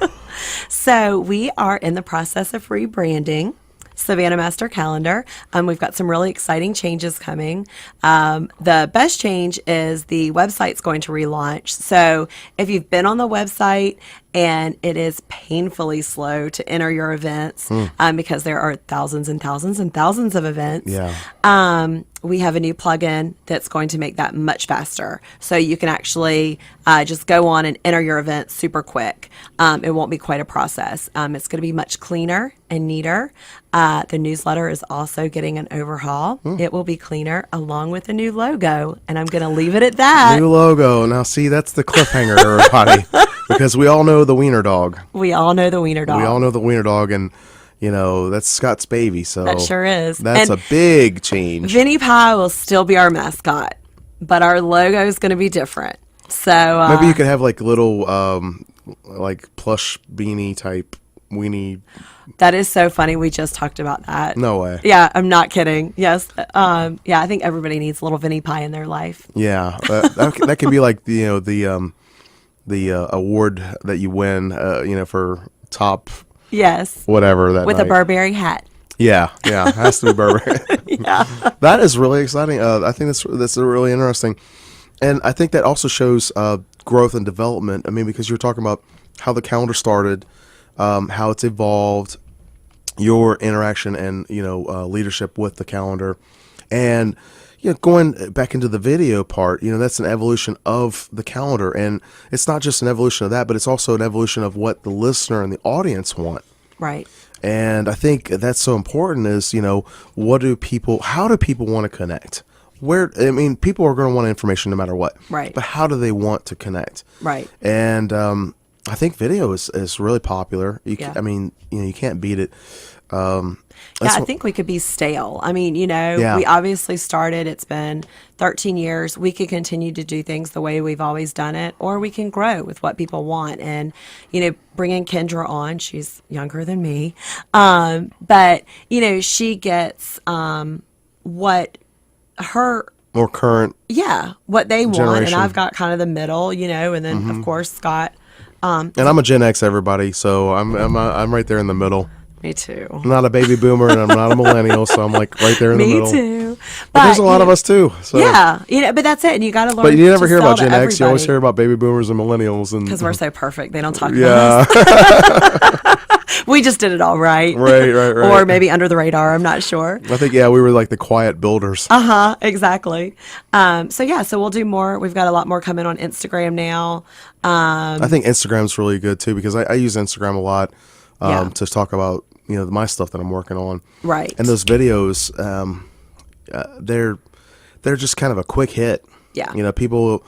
So we are in the process of rebranding Savannah Master Calendar. We've got some really exciting changes coming. The best change is the website's going to relaunch. So if you've been on the website and it is painfully slow to enter your events because there are thousands and thousands and thousands of events. Yeah. We have a new plugin that's going to make that much faster. So you can actually just go on and enter your event super quick. It won't be quite a process. It's going to be much cleaner and neater. The newsletter is also getting an overhaul. It will be cleaner along with a new logo. And I'm going to leave it at that. New logo. Now, see, that's the cliffhanger, everybody. Because we all know the wiener dog. We all know the wiener dog. We all know the wiener dog, and that's Scott's baby. So that sure is. That's and a big change. Vinnie Pie will still be our mascot, but our logo is going to be different. So Maybe you could have like little like plush beanie type weenie. that is so funny. We just talked about that. No way. Yeah, I'm not kidding. Yes. Yeah, I think everybody needs a little Vinnie pie in their life. Yeah, that could be like the award that you win, for top Yes. whatever that With night. a Burberry hat. Yeah, it has to be Burberry. Yeah. That is really exciting. I think that's really interesting, and I think that also shows growth and development. I mean, because you're talking about how the calendar started, how it's evolved, your interaction and leadership with the calendar, and going back into the video part, that's an evolution of the calendar, and it's not just an evolution of that, but it's also an evolution of what the listener and the audience want. Right. And I think that's so important is, how do people want to connect? People are going to want information no matter what. Right. But how do they want to connect? Right. And I think video is really popular. You can't beat it. I think we could be stale. I mean, Yeah. we obviously started, it's been 13 years. We could continue to do things the way we've always done it, or we can grow with what people want. And, bringing Kendra on, she's younger than me. But, she gets what her More current. what they want, Generation. and I've got kind of the middle, and then of course Scott. And I'm a Gen X, everybody, so I'm right there in the middle. Me too. I'm not a baby boomer and I'm not a millennial, so I'm like right there in the Me middle. too. But there's a lot of us too. So. Yeah, but that's it, and you got to learn. But you never to hear sell about to Gen X. You always everybody. hear about baby boomers and millennials, and Because we're so perfect, they don't talk about yeah, us. We just did it all right. right. Or maybe under the radar. I'm not sure. I think we were like the quiet builders. Exactly. So we'll do more. We've got a lot more coming on Instagram now. I think Instagram's really good too because I use Instagram a lot to talk about my stuff that I'm working on. Right. And those videos, they're just kind of a quick hit. Yeah. People,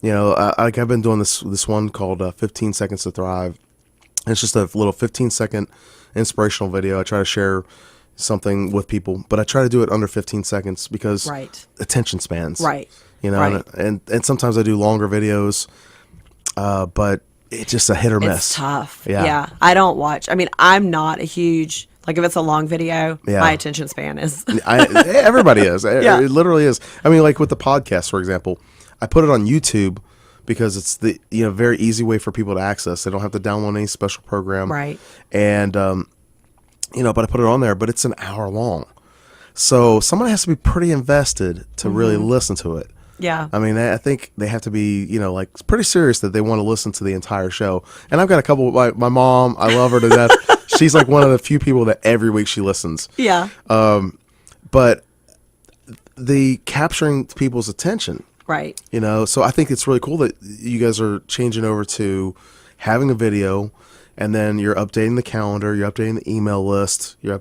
like I've been doing this one called 15 Seconds to Thrive. It's just a little 15-second inspirational video. I try to share something with people, but I try to do it under 15 seconds because attention spans. Right. Right. And sometimes I do longer videos, but it's just a hit or miss. It's tough. Yeah. I don't watch. I mean, I'm not a huge, like if it's a long video, Yeah. my attention span is. Everybody is. Yeah. It literally is. I mean, like with the podcast, for example, I put it on YouTube because it's the very easy way for people to access. They don't have to download any special program. Right. And but I put it on there, but it's an hour long. So someone has to be pretty invested to really listen to it. Yeah. I mean, I think they have to be, like pretty serious that they want to listen to the entire show. And I've got a couple. My mom, I love her to death. She's like one of the few people that every week she listens. Yeah. But the capturing people's attention. Right. So I think it's really cool that you guys are changing over to having a video, and then you're updating the calendar, you're updating the email list, you're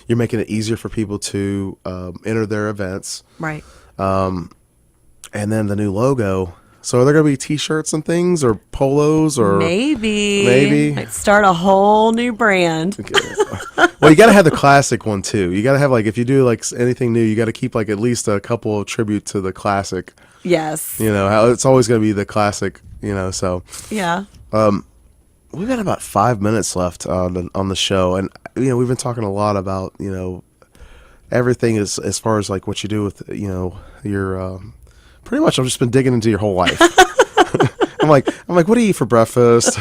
making it easier for people to enter their events. Right. And then the new logo. So are there going to be T-shirts and things, or polos, or Maybe. Like start a whole new brand. Well, you got to have the classic one too. You got to have if you do anything new, you got to keep at least a couple of tribute to the classic. Yes. How it's always going to be the classic. So Yeah. we've got about 5 minutes left on the show, and we've been talking a lot about everything as far as what you do with your pretty much. I've just been digging into your whole life. I'm like, what do you eat for breakfast?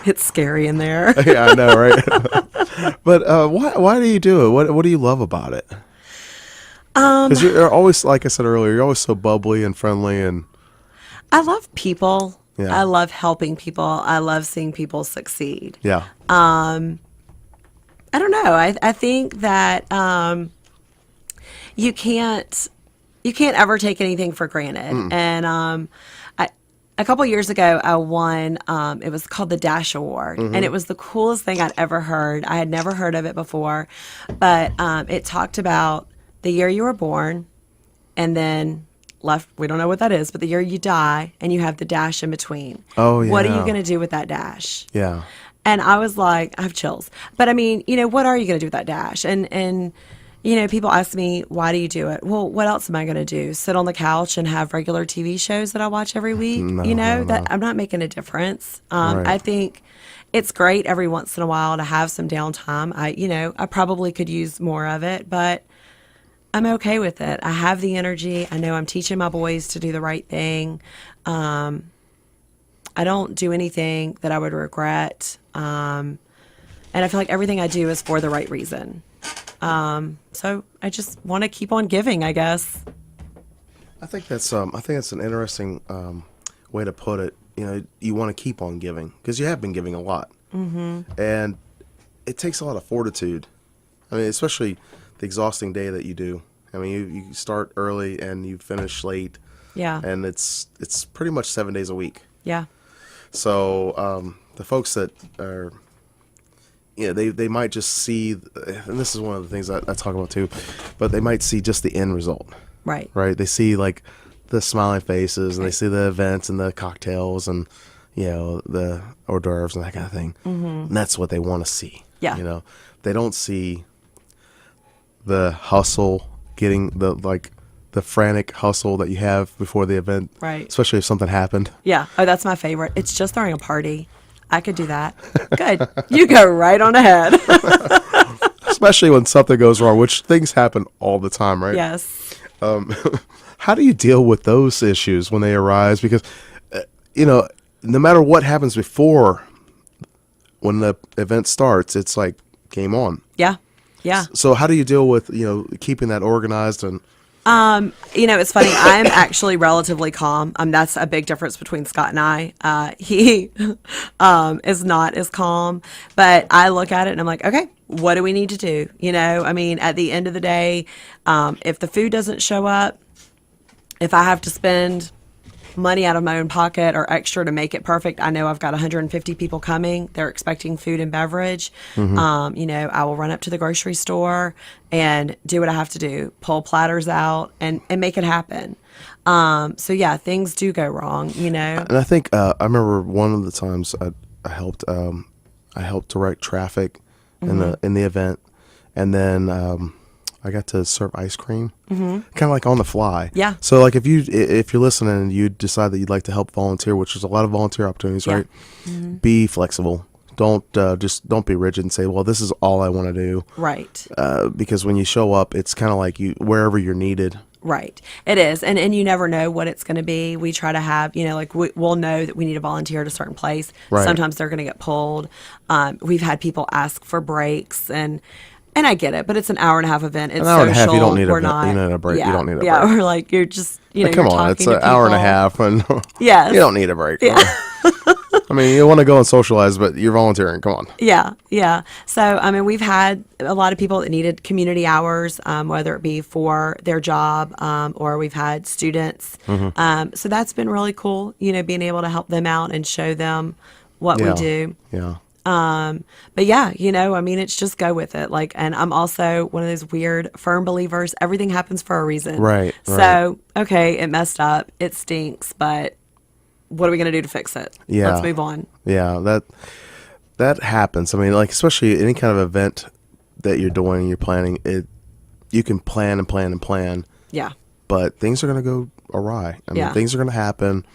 It's scary in there. Yeah, I know, right? But why do you do it? What do you love about it? Because you're always, like I said earlier, you're always so bubbly and friendly, and I love people. Yeah. I love helping people. I love seeing people succeed. yeah, I don't know. I think that you can't ever take anything for granted. And a couple years ago, I won. It was called the Dash Award, and it was the coolest thing I'd ever heard. I had never heard of it before, but it talked about the year you were born, and then left. We don't know what that is, but the year you die, and you have the dash in between. Oh, What are you yeah. going to do with that dash? yeah. And I was like, I have chills. But I mean, what are you going to do with that dash? And People ask me, why do you do it? Well, what else am I going to do? Sit on the couch and have regular TV shows that I watch every week? That I'm not making a difference. Right. I think it's great every once in a while to have some downtime. I probably could use more of it, but I'm okay with it. I have the energy. I know I'm teaching my boys to do the right thing. I don't do anything that I would regret. And I feel like everything I do is for the right reason. So I just want to keep on giving, I guess. I think that's an interesting way to put it. You want to keep on giving because you have been giving a lot, and it takes a lot of fortitude. I mean, especially the exhausting day that you do. I mean, you start early and you finish late. Yeah. And it's pretty much 7 days a week. Yeah. So the folks that are, they might just see, and this is one of the things I talk about too, but they might see just the end result. Right. Right. They see like the smiling faces, and they see the events and the cocktails and the hors d'oeuvres and that kind of thing. And that's what they want to see. Yeah. They don't see the hustle, getting the frantic hustle that you have before the event. Right. Especially if something happened. Yeah. Oh, that's my favorite. It's just throwing a party. I could do that. Good. You go right on ahead. Especially when something goes wrong, which things happen all the time, right? Yes. How do you deal with those issues when they arise? Because, no matter what happens before when the event starts, it's like game on. Yeah. Yeah. So how do you deal with, keeping that organized and... It's funny. I'm actually relatively calm. That's a big difference between Scott and I. He is not as calm, but I look at it and I'm like, okay, what do we need to do? At the end of the day, if the food doesn't show up, if I have to spend money out of my own pocket or extra to make it perfect, I know I've got 150 people coming. They're expecting food and beverage. I will run up to the grocery store and do what I have to do, pull platters out and make it happen. So yeah, things do go wrong, And I think, I remember one of the times I helped direct traffic in the event. And then, I got to serve ice cream, kind of like on the fly. Yeah. So like if you're listening and you decide that you'd like to help volunteer, which there's a lot of volunteer opportunities, Yeah. right? Be flexible. Don't be rigid and say, well, this is all I want to do. Right. Because when you show up, it's kind of like wherever you're needed. Right. It is. And you never know what it's going to be. We try to have, we'll know that we need a volunteer at a certain place. Right. Sometimes they're going to get pulled. We've had people ask for breaks and I get it, but it's an hour and a half event. It's an hour and a half, social. you don't need We're a break. Yeah, You don't need a break. Yeah, we're like, you're just, Come you're on, talking it's to an hour and a people. half, and Yes. you don't need a break. Yeah. I mean, you want to go and socialize, but you're volunteering. Come on. Yeah, yeah. So, we've had a lot of people that needed community hours, whether it be for their job or we've had students. So that's been really cool, being able to help them out and show them what we do. Yeah. But yeah, it's just go with it. And I'm also one of those weird firm believers. Everything happens for a reason. Right. So, okay, it messed up. It stinks, but what are we going to do to fix it? Yeah. Let's move on. Yeah, that happens. Especially any kind of event that you're doing, you're planning it. You can plan and plan and plan. Yeah. But things are going to go awry. Things are going to happen,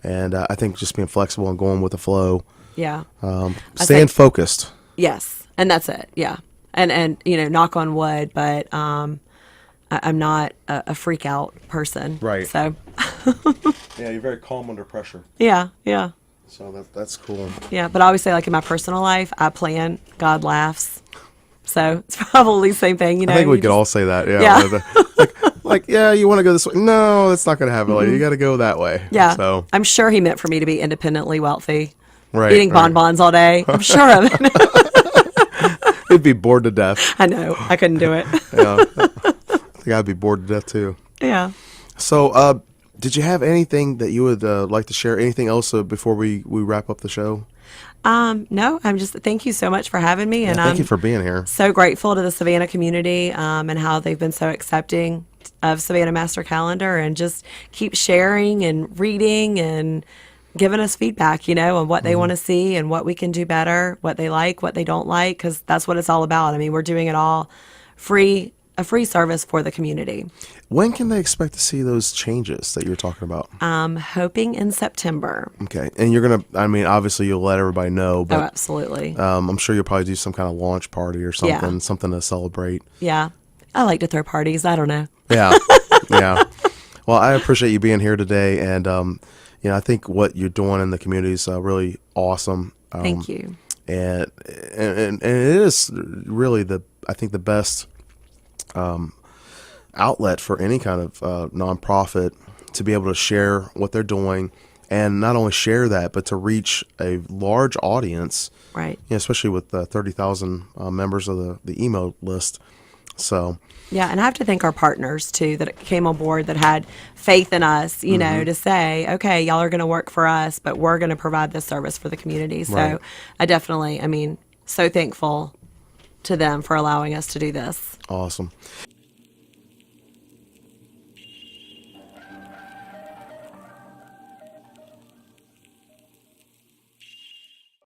and I think just being flexible and going with the flow. Yeah. Staying focused. Yes. And that's it. Yeah. And knock on wood, but I'm not a freak out person. Right. So. Yeah, you're very calm under pressure. Yeah. Yeah. So that's cool. Yeah. But I always say, in my personal life, I plan, God laughs. So it's probably the same thing, I think we could all say that. Yeah. Yeah. Yeah, you want to go this way? No, that's not going to happen. You got to go that way. Yeah. So I'm sure he meant for me to be independently wealthy. right, Eating bonbons all day. I'm sure of it. He'd be bored to death. I know. I couldn't do it. Yeah. I think I'd be bored to death too. Yeah. So, did you have anything that you would like to share? Anything else before we wrap up the show? No, thank you so much for having me. And thank you for being here. So grateful to the Savannah community and how they've been so accepting of Savannah Master Calendar and just keep sharing and reading and giving us feedback, on what they want to see and what we can do better, what they like, what they don't like, because that's what it's all about. We're doing it all free a free service for the community. When can they expect to see those changes that you're talking about? I'm hoping in September. Okay. And you're going to, I mean, obviously you'll let everybody know, Oh, but absolutely. I'm sure you'll probably do some kind of launch party or something, Yeah. something to celebrate. Yeah. I like to throw parties. I don't know. Yeah. Yeah. Well, I appreciate you being here today. And, I think what you're doing in the community is really awesome. Thank you. And it is really I think the best outlet for any kind of nonprofit to be able to share what they're doing, and not only share that, but to reach a large audience, Right. especially with 30,000 members of the email list. So, Yeah, and I have to thank our partners too that came on board that had faith in us, you know, to say, okay, y'all are going to work for us, but we're going to provide this service for the community. So Right. I definitely, so thankful to them for allowing us to do this. awesome.